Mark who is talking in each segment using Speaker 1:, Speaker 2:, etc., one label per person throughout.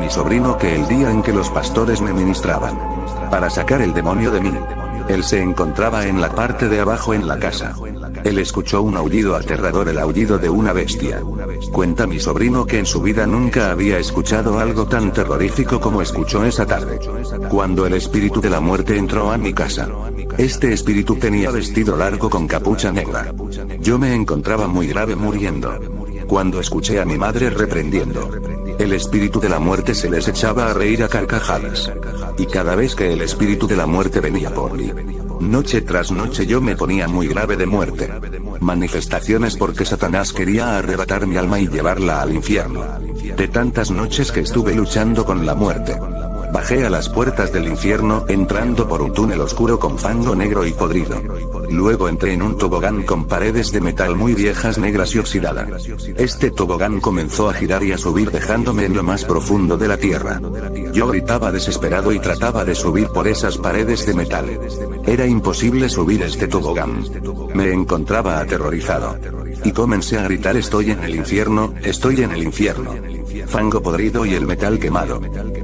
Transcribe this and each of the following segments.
Speaker 1: mi sobrino que el día en que los pastores me ministraban, para sacar el demonio de mí. Él se encontraba en la parte de abajo en la casa. Él escuchó un aullido aterrador, el aullido de una bestia. Cuenta mi sobrino que en su vida nunca había escuchado algo tan terrorífico como escuchó esa tarde, cuando el espíritu de la muerte entró a mi casa. Este espíritu tenía vestido largo con capucha negra. Yo me encontraba muy grave muriendo, cuando escuché a mi madre reprendiendo. El espíritu de la muerte se les echaba a reír a carcajadas. Y cada vez que el espíritu de la muerte venía por mí, noche tras noche yo me ponía muy grave de muerte. Manifestaciones porque Satanás quería arrebatar mi alma y llevarla al infierno. De tantas noches que estuve luchando con la muerte, bajé a las puertas del infierno, entrando por un túnel oscuro con fango negro y podrido. Luego entré en un tobogán con paredes de metal muy viejas, negras y oxidadas. Este tobogán comenzó a girar y a subir dejándome en lo más profundo de la tierra. Yo gritaba desesperado y trataba de subir por esas paredes de metal. Era imposible subir este tobogán. Me encontraba aterrorizado. Y comencé a gritar: estoy en el infierno, estoy en el infierno. Fango podrido y el metal quemado.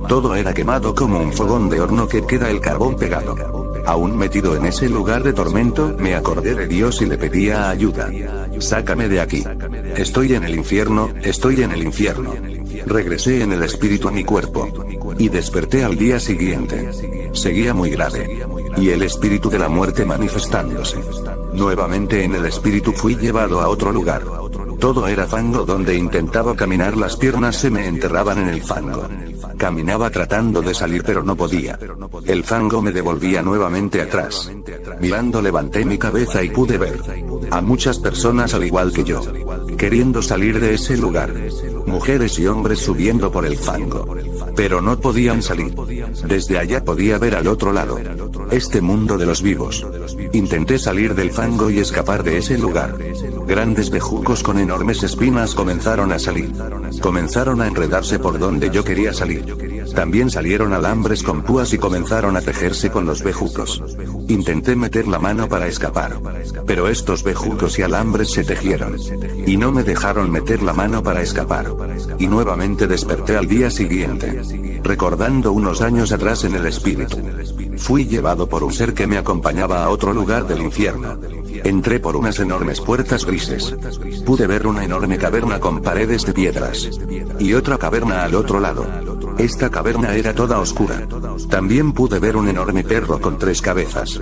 Speaker 1: Todo era quemado como un fogón de horno que queda el carbón pegado. Aún metido en ese lugar de tormento, me acordé de Dios y le pedía ayuda. Sácame de aquí. Estoy en el infierno, estoy en el infierno. Regresé en el espíritu a mi cuerpo. Y desperté al día siguiente. Seguía muy grave. Y el espíritu de la muerte manifestándose. Nuevamente en el espíritu fui llevado a otro lugar. Todo era fango, donde intentaba caminar las piernas se me enterraban en el fango. Caminaba tratando de salir pero no podía. El fango me devolvía nuevamente atrás. Mirando levanté mi cabeza y pude ver a muchas personas al igual que yo, queriendo salir de ese lugar. Mujeres y hombres subiendo por el fango. Pero no podían salir. Desde allá podía ver al otro lado. Este mundo de los vivos. Intenté salir del fango y escapar de ese lugar. Grandes bejucos con enormes espinas comenzaron a salir. Comenzaron a enredarse por donde yo quería salir. También salieron alambres con púas y comenzaron a tejerse con los bejucos. Intenté meter la mano para escapar. Pero estos bejucos y alambres se tejieron. Y no me dejaron meter la mano para escapar. Y nuevamente desperté al día siguiente. Recordando unos años atrás en el espíritu. Fui llevado por un ser que me acompañaba a otro lugar del infierno. Entré por unas enormes puertas grises. Pude ver una enorme caverna con paredes de piedras. Y otra caverna al otro lado. Esta caverna era toda oscura. También pude ver un enorme perro con 3 cabezas.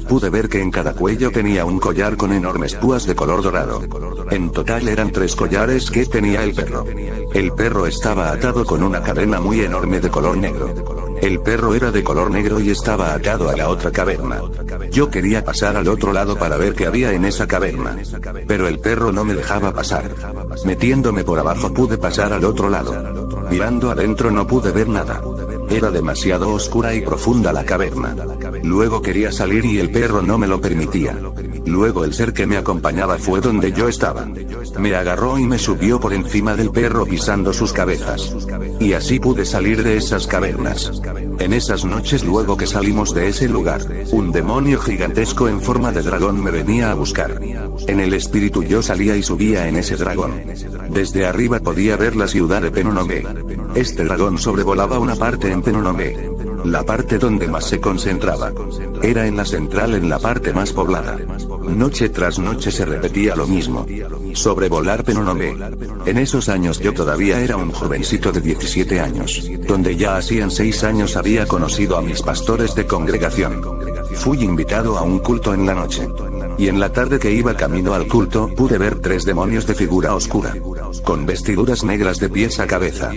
Speaker 1: Pude ver que en cada cuello tenía un collar con enormes púas de color dorado. En total eran 3 collares que tenía el perro. El perro estaba atado con una cadena muy enorme de color negro. El perro era de color negro y estaba atado a la otra caverna. Yo quería pasar al otro lado para ver qué había en esa caverna. Pero el perro no me dejaba pasar. Metiéndome por abajo pude pasar al otro lado. Mirando adentro no pude ver nada. Era demasiado oscura y profunda la caverna. Luego quería salir y el perro no me lo permitía. Luego el ser que me acompañaba fue donde yo estaba. Me agarró y me subió por encima del perro pisando sus cabezas. Y así pude salir de esas cavernas. En esas noches luego que salimos de ese lugar, un demonio gigantesco en forma de dragón me venía a buscar. En el espíritu yo salía y subía en ese dragón. Desde arriba podía ver la ciudad de Penonomé. Este dragón sobrevolaba una parte en Penonomé. La parte donde más se concentraba. Era en la central, en la parte más poblada. Noche tras noche se repetía lo mismo. Sobrevolar Penonomé. En esos años yo todavía era un jovencito de 17 años, donde ya hacían 6 años había conocido a mis pastores de congregación. Fui invitado a un culto en la noche. Y en la tarde que iba camino al culto, pude ver 3 demonios de figura oscura, con vestiduras negras de pies a cabeza.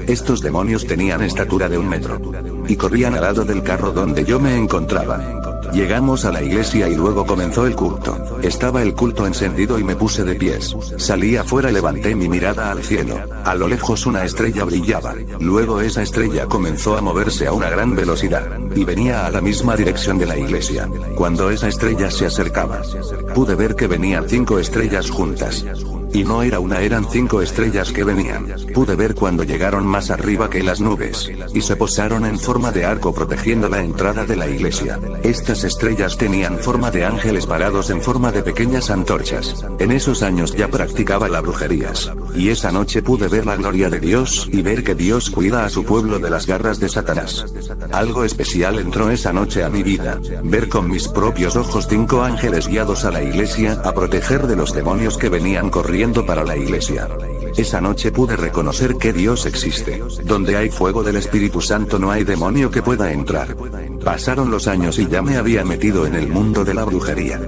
Speaker 1: Estos demonios tenían estatura de 1 metro. Y corrían al lado del carro donde yo me encontraba. Llegamos a la iglesia y luego comenzó el culto. Estaba el culto encendido y me puse de pies. Salí afuera y levanté mi mirada al cielo. A lo lejos una estrella brillaba. Luego esa estrella comenzó a moverse a una gran velocidad. Y venía a la misma dirección de la iglesia. Cuando esa estrella se acercaba, pude ver que venían 5 estrellas juntas. Y no era una, eran 5 estrellas que venían. Pude ver cuando llegaron más arriba que las nubes, y se posaron en forma de arco protegiendo la entrada de la iglesia. Estas estrellas tenían forma de ángeles parados en forma de pequeñas antorchas. En esos años ya practicaba la brujerías. Y esa noche pude ver la gloria de Dios y ver que Dios cuida a su pueblo de las garras de Satanás. Algo especial entró esa noche a mi vida. Ver con mis propios ojos 5 ángeles guiados a la iglesia a proteger de los demonios que venían corriendo para la iglesia. Esa noche pude reconocer que Dios existe. Donde hay fuego del Espíritu Santo no hay demonio que pueda entrar. Pasaron los años y ya me había metido en el mundo de la brujería.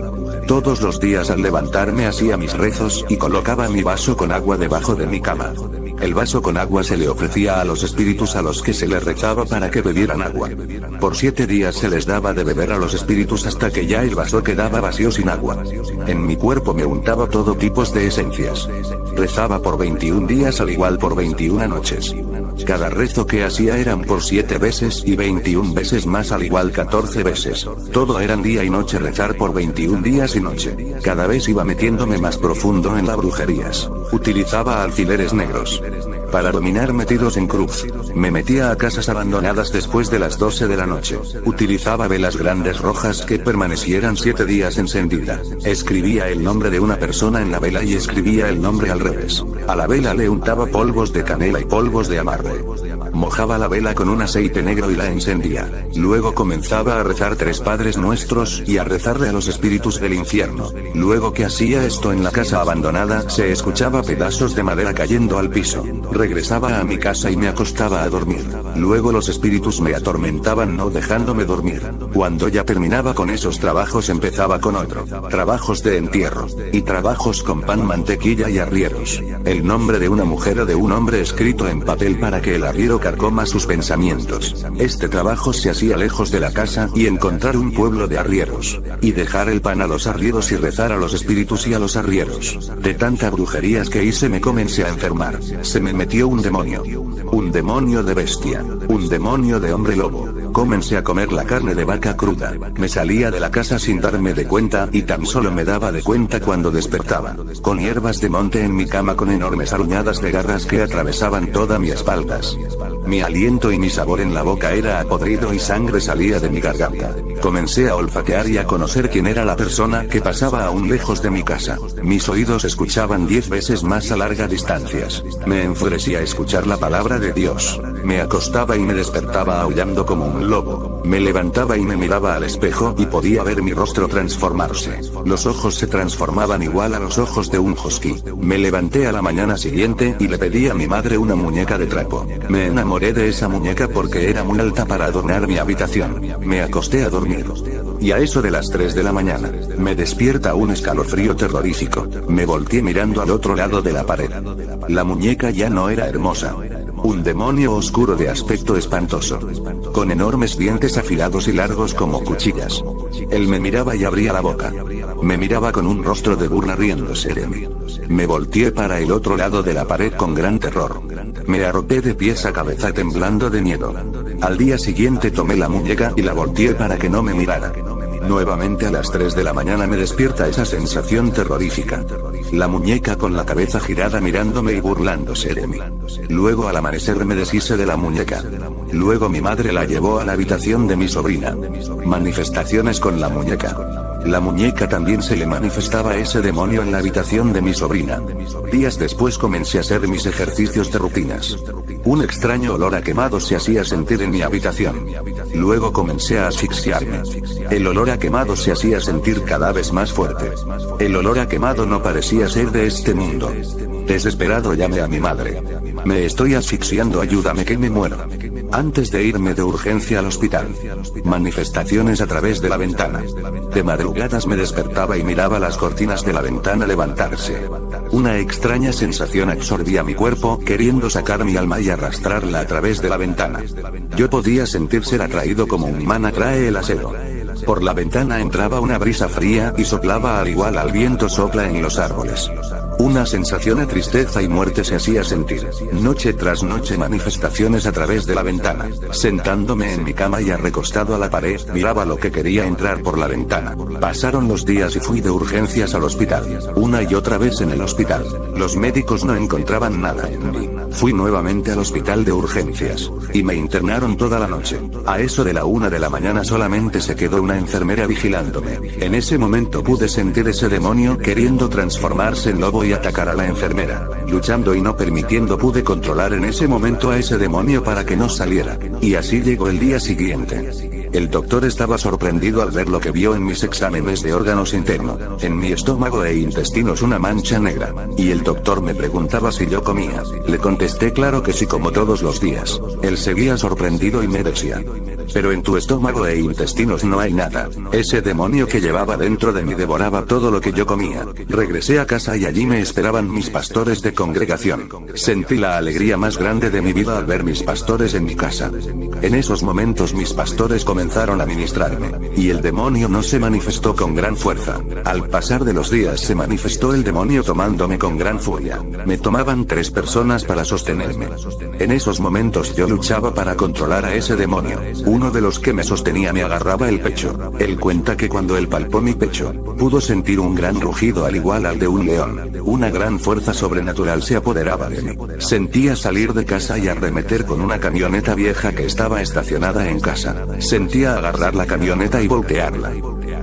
Speaker 1: Todos los días al levantarme hacía mis rezos y colocaba mi vaso con agua debajo de mi cama. El vaso con agua se le ofrecía a los espíritus a los que se les rezaba para que bebieran agua. Por 7 días se les daba de beber a los espíritus hasta que ya el vaso quedaba vacío sin agua. En mi cuerpo me untaba todo tipo de esencias. Rezaba por 21 días al igual por 21 noches. Cada rezo que hacía eran por 7 veces y 21 veces más al igual 14 veces. Todo eran día y noche rezar por 21 días y noche. Cada vez iba metiéndome más profundo en las brujerías. Utilizaba alfileres negros para dominar metidos en cruz. Me metía a casas abandonadas después de las 12 de la noche. Utilizaba velas grandes rojas que permanecieran 7 días encendidas. Escribía el nombre de una persona en la vela y escribía el nombre al revés. A la vela le untaba polvos de canela y polvos de amarre. Mojaba la vela con un aceite negro y la encendía. Luego comenzaba a rezar 3 Padres Nuestros y a rezarle a los espíritus del infierno. Luego que hacía esto en la casa abandonada, se escuchaba pedazos de madera cayendo al piso. Regresaba a mi casa y me acostaba a dormir. Luego los espíritus me atormentaban no dejándome dormir. Cuando ya terminaba con esos trabajos empezaba con otro. Trabajos de entierro. Y trabajos con pan, mantequilla y arrieros. El nombre de una mujer o de un hombre escrito en papel para que el arriero carcoma sus pensamientos. Este trabajo se hacía lejos de la casa y encontrar un pueblo de arrieros. Y dejar el pan a los arrieros y rezar a los espíritus y a los arrieros. De tanta brujerías que hice me comencé a enfermar. Se me metió un demonio. Un demonio de bestia. Un demonio de hombre lobo. Comencé a comer la carne de vaca cruda. Me salía de la casa sin darme de cuenta y tan solo me daba de cuenta cuando despertaba. Con hierbas de monte en mi cama con enormes aruñadas de garras que atravesaban toda mi espalda. Mi aliento y mi sabor en la boca era podrido y sangre salía de mi garganta. Comencé a olfatear y a conocer quién era la persona que pasaba aún lejos de mi casa. Mis oídos escuchaban 10 veces más a largas distancias. Me enfurecía escuchar la palabra de Dios. Me acostaba y me despertaba aullando como un lobo. Me levantaba y me miraba al espejo y podía ver mi rostro transformarse. Los ojos se transformaban igual a los ojos de un husky. Me levanté a la mañana siguiente y le pedí a mi madre una muñeca de trapo. Me enamoré de esa muñeca porque era muy alta para adornar mi habitación. Me acosté a dormir. Y a eso de las 3 de la mañana, me despierta un escalofrío terrorífico. Me volteé mirando al otro lado de la pared. La muñeca ya no era hermosa. Un demonio oscuro de aspecto espantoso. Con enormes dientes afilados y largos como cuchillas. Él me miraba y abría la boca. Me miraba con un rostro de burla riéndose de mí. Me volteé para el otro lado de la pared con gran terror. Me arropé de pies a cabeza temblando de miedo. Al día siguiente tomé la muñeca y la volteé para que no me mirara. Nuevamente a las 3 de la mañana me despierta esa sensación terrorífica. La muñeca con la cabeza girada mirándome y burlándose de mí. Luego al amanecer me deshice de la muñeca. Luego mi madre la llevó a la habitación de mi sobrina. Manifestaciones con la muñeca. La muñeca también se le manifestaba a ese demonio en la habitación de mi sobrina. Días después comencé a hacer mis ejercicios de rutinas. Un extraño olor a quemado se hacía sentir en mi habitación. Luego comencé a asfixiarme. El olor a quemado se hacía sentir cada vez más fuerte. El olor a quemado no parecía ser de este mundo. Desesperado llamé a mi madre. Me estoy asfixiando, ayúdame que me muero. Antes de irme de urgencia al hospital. Manifestaciones a través de la ventana. De madrugadas me despertaba y miraba las cortinas de la ventana levantarse. Una extraña sensación absorbía mi cuerpo, queriendo sacar mi alma y arrastrarla a través de la ventana. Yo podía sentir ser atraído como un imán atrae el acero. Por la ventana entraba una brisa fría y soplaba al igual al viento sopla en los árboles. Una sensación de tristeza y muerte se hacía sentir. Noche tras noche manifestaciones a través de la ventana. Sentándome en mi cama y recostado a la pared, miraba lo que quería entrar por la ventana. Pasaron los días y fui de urgencias al hospital. Una y otra vez en el hospital. Los médicos no encontraban nada en mí. Fui nuevamente al hospital de urgencias. Y me internaron toda la noche. A eso de la 1 de la mañana solamente se quedó una enfermera vigilándome. En ese momento pude sentir ese demonio queriendo transformarse en lobo y atacar a la enfermera. Luchando y no permitiendo, pude controlar en ese momento a ese demonio para que no saliera. Y así llegó el día siguiente. El doctor estaba sorprendido al ver lo que vio en mis exámenes de órganos internos. En mi estómago e intestinos una mancha negra. Y el doctor me preguntaba si yo comía. Le contesté claro que sí, como todos los días. Él seguía sorprendido y me decía: pero en tu estómago e intestinos no hay nada. Ese demonio que llevaba dentro de mí devoraba todo lo que yo comía. Regresé a casa y allí me esperaban mis pastores de congregación. Sentí la alegría más grande de mi vida al ver mis pastores en mi casa. En esos momentos mis pastores comenzaron a ministrarme, y el demonio no se manifestó con gran fuerza. Al pasar de los días se manifestó el demonio tomándome con gran furia. Me tomaban 3 personas para sostenerme. En esos momentos yo luchaba para controlar a ese demonio. Uno de los que me sostenía me agarraba el pecho. Él cuenta que cuando él palpó mi pecho, pudo sentir un gran rugido al igual al de un león. Una gran fuerza sobrenatural se apoderaba de mí. Sentía salir de casa y arremeter con una camioneta vieja que estaba estacionada en casa. Sentía agarrar la camioneta y voltearla,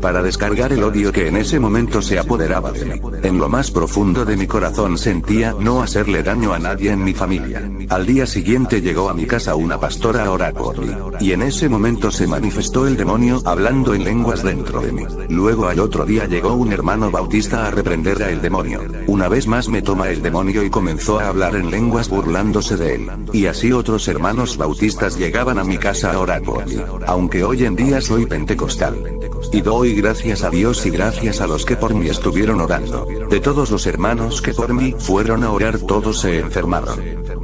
Speaker 1: para descargar el odio que en ese momento se apoderaba de mí. En lo más profundo de mi corazón sentía no hacerle daño a nadie en mi familia. Al día siguiente llegó a mi casa una pastora a orar por mí, y en ese momento se manifestó el demonio hablando en lenguas dentro de mí. Luego al otro día llegó un hermano bautista a reprender a el demonio. Una vez más me toma el demonio y comenzó a hablar en lenguas burlándose de él. Y así otros hermanos bautistas llegaban a mi casa a orar por mí. Aunque hoy en día soy pentecostal. Y doy gracias a Dios y gracias a los que por mí estuvieron orando. De todos los hermanos que por mí fueron a orar, todos se enfermaron.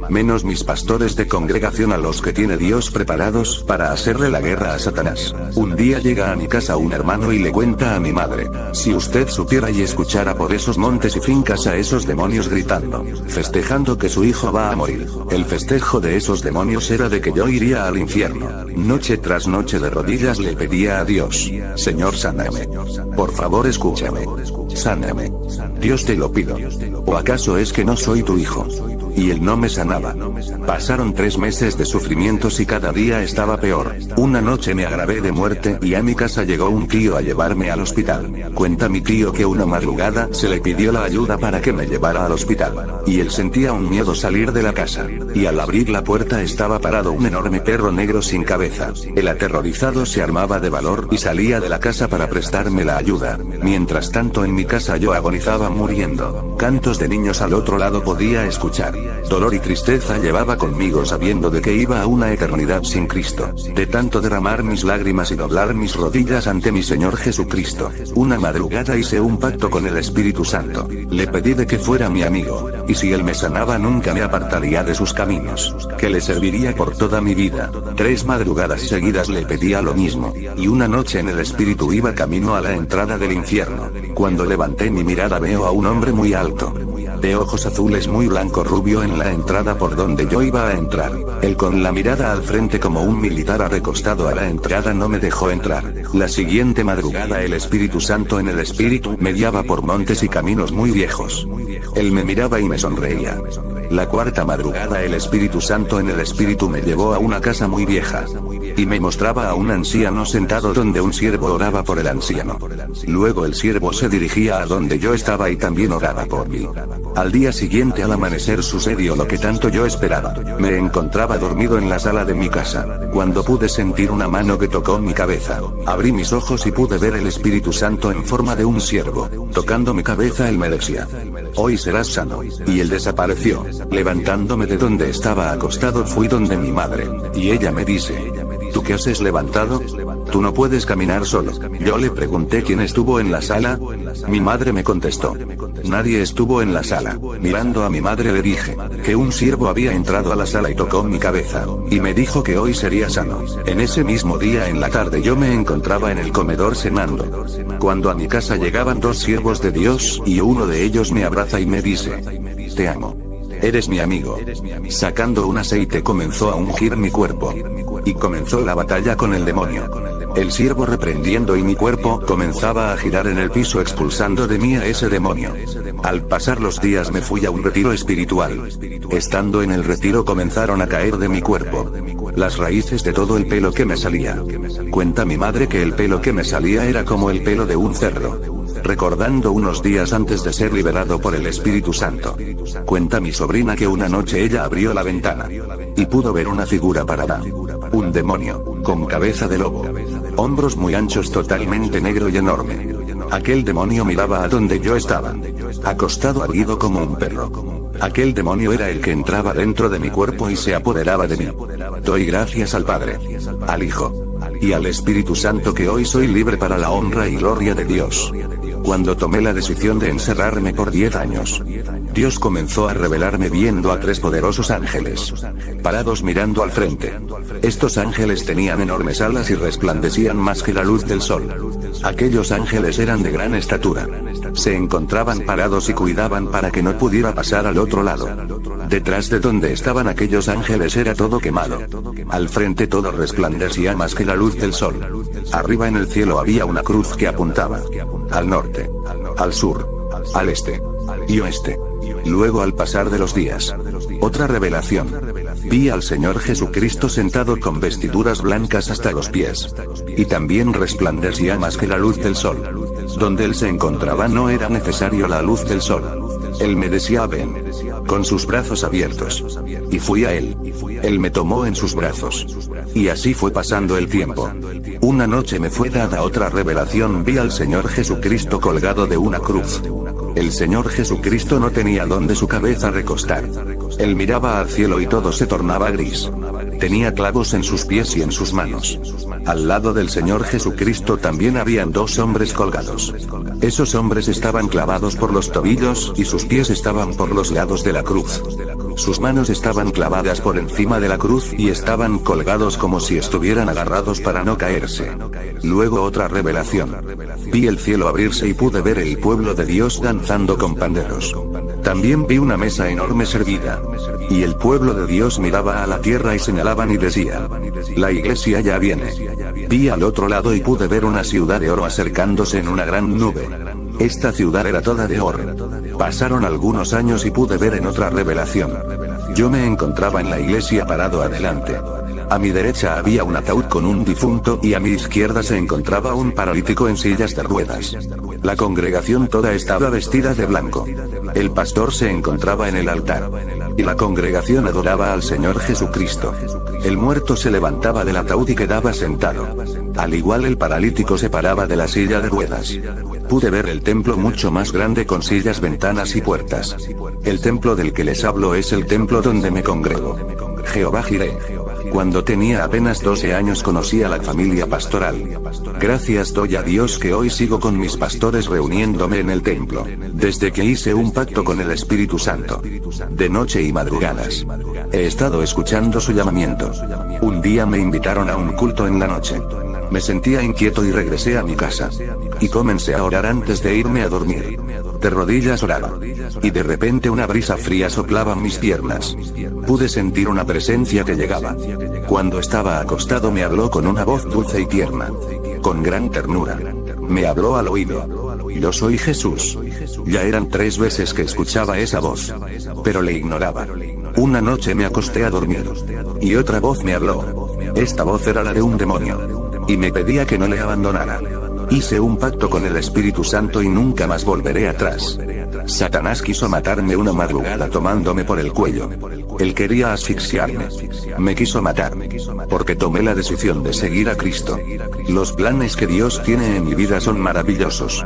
Speaker 1: Menos mis pastores de congregación, a los que tiene Dios preparados para hacerle la guerra a Satanás. Un día llega a mi casa un hermano y le cuenta a mi madre: si usted supiera y escuchara por esos montes y fincas a esos demonios gritando, festejando que su hijo va a morir. El festejo de esos demonios era de que yo iría al infierno. Noche tras noche de rodillas le pedía a Dios: Señor, sáname. Por favor, escúchame. Sáname. Dios, te lo pido. ¿O acaso es que no soy tu hijo? Y él no me sanaba. Pasaron 3 meses de sufrimientos y cada día estaba peor. Una noche me agravé de muerte y a mi casa llegó un tío a llevarme al hospital. Cuenta mi tío que una madrugada se le pidió la ayuda para que me llevara al hospital. Y él sentía un miedo salir de la casa. Y al abrir la puerta estaba parado un enorme perro negro sin cabeza. El aterrorizado se armaba de valor y salía de la casa para prestarme la ayuda. Mientras tanto en mi casa yo agonizaba muriendo. Cantos de niños al otro lado podía escuchar. Dolor y tristeza llevaba conmigo sabiendo de que iba a una eternidad sin Cristo. De tanto derramar mis lágrimas y doblar mis rodillas ante mi Señor Jesucristo. Una madrugada hice un pacto con el Espíritu Santo. Le pedí de que fuera mi amigo, y si él me sanaba nunca me apartaría de sus caminos, que le serviría por toda mi vida. 3 madrugadas seguidas le pedía lo mismo, y una noche en el Espíritu iba camino a la entrada del infierno. Cuando levanté mi mirada veo a un hombre muy alto, de ojos azules, muy blanco rubio, en la entrada por donde yo iba a entrar. Él con la mirada al frente como un militar recostado a la entrada no me dejó entrar. La siguiente madrugada el Espíritu Santo en el Espíritu me guiaba por montes y caminos muy viejos. Él me miraba y me sonreía. La 4ª madrugada el Espíritu Santo en el Espíritu me llevó a una casa muy vieja. Y me mostraba a un anciano sentado donde un siervo oraba por el anciano. Luego el siervo se dirigía a donde yo estaba y también oraba por mí. Al día siguiente al amanecer sucedió lo que tanto yo esperaba. Me encontraba dormido en la sala de mi casa, cuando pude sentir una mano que tocó mi cabeza. Abrí mis ojos y pude ver el Espíritu Santo en forma de un siervo. Tocando mi cabeza él me decía: hoy serás sano. Y él desapareció. Levantándome de donde estaba acostado fui donde mi madre, y ella me dice: ¿Tú qué haces levantado? Tú no puedes caminar solo. Yo le pregunté quién estuvo en la sala. Mi madre me contestó. Nadie estuvo en la sala. Mirando a mi madre le dije que un siervo había entrado a la sala y tocó mi cabeza, y me dijo que hoy sería sano. En ese mismo día en la tarde yo me encontraba en el comedor cenando, cuando a mi casa llegaban dos siervos de Dios, y uno de ellos me abraza y me dice: te amo. Eres mi amigo. Sacando un aceite comenzó a ungir mi cuerpo. Y comenzó la batalla con el demonio. El siervo reprendiendo y mi cuerpo comenzaba a girar en el piso expulsando de mí a ese demonio. Al pasar los días me fui a un retiro espiritual. Estando en el retiro comenzaron a caer de mi cuerpo las raíces de todo el pelo que me salía. Cuenta mi madre que el pelo que me salía era como el pelo de un cerdo. Recordando unos días antes de ser liberado por el Espíritu Santo. Cuenta mi sobrina que una noche ella abrió la ventana y pudo ver una figura parada. Un demonio, con cabeza de lobo, hombros muy anchos, totalmente negro y enorme. Aquel demonio miraba a donde yo estaba, acostado erguido como un perro. Aquel demonio era el que entraba dentro de mi cuerpo y se apoderaba de mí. Doy gracias al Padre, al Hijo y al Espíritu Santo que hoy soy libre para la honra y gloria de Dios. Cuando tomé la decisión de encerrarme por 10 años, Dios comenzó a revelarme viendo a 3 poderosos ángeles, parados mirando al frente. Estos ángeles tenían enormes alas y resplandecían más que la luz del sol. Aquellos ángeles eran de gran estatura. Se encontraban parados y cuidaban para que no pudiera pasar al otro lado. Detrás de donde estaban aquellos ángeles era todo quemado. Al frente todo resplandecía más que la luz del sol. Arriba en el cielo había una cruz que apuntaba al norte, al sur, al este y oeste. Luego, al pasar de los días, otra revelación. Vi al Señor Jesucristo sentado con vestiduras blancas hasta los pies. Y también resplandecía más que la luz del sol. Donde él se encontraba no era necesario la luz del sol. Él me decía: ven, con sus brazos abiertos. Y fui a él. Él me tomó en sus brazos. Y así fue pasando el tiempo. Una noche me fue dada otra revelación. Vi al Señor Jesucristo colgado de una cruz. El Señor Jesucristo no tenía donde su cabeza recostar. Él miraba al cielo y todo se tornaba gris. Tenía clavos en sus pies y en sus manos. Al lado del Señor Jesucristo también habían 2 hombres colgados. Esos hombres estaban clavados por los tobillos y sus pies estaban por los lados de la cruz. Sus manos estaban clavadas por encima de la cruz y estaban colgados como si estuvieran agarrados para no caerse. Luego otra revelación. Vi el cielo abrirse y pude ver el pueblo de Dios danzando con panderos. También vi una mesa enorme servida. Y el pueblo de Dios miraba a la tierra y señalaban y decían: la iglesia ya viene. Vi al otro lado y pude ver una ciudad de oro acercándose en una gran nube. Esta ciudad era toda de oro. Pasaron algunos años y pude ver en otra revelación. Yo me encontraba en la iglesia parado adelante. A mi derecha había un ataúd con un difunto y a mi izquierda se encontraba un paralítico en sillas de ruedas. La congregación toda estaba vestida de blanco. El pastor se encontraba en el altar. Y la congregación adoraba al Señor Jesucristo. El muerto se levantaba del ataúd y quedaba sentado. Al igual el paralítico se paraba de la silla de ruedas. Pude ver el templo mucho más grande con sillas, ventanas y puertas. El templo del que les hablo es el templo donde me congrego. Jehová Jireh. Cuando tenía apenas 12 años conocí a la familia pastoral. Gracias doy a Dios que hoy sigo con mis pastores reuniéndome en el templo. Desde que hice un pacto con el Espíritu Santo. De noche y madrugadas. He estado escuchando su llamamiento. Un día me invitaron a un culto en la noche. Me sentía inquieto y regresé a mi casa. Y comencé a orar antes de irme a dormir. De rodillas oraba. Y de repente una brisa fría soplaba mis piernas. Pude sentir una presencia que llegaba. Cuando estaba acostado me habló con una voz dulce y tierna. Con gran ternura. Me habló al oído. Yo soy Jesús. Ya eran 3 veces que escuchaba esa voz. Pero le ignoraba. Una noche me acosté a dormir. Y otra voz me habló. Esta voz era la de un demonio. Y me pedía que no le abandonara. Hice un pacto con el Espíritu Santo y nunca más volveré atrás. Satanás quiso matarme una madrugada tomándome por el cuello. Él quería asfixiarme. Me quiso matar. Porque tomé la decisión de seguir a Cristo. Los planes que Dios tiene en mi vida son maravillosos.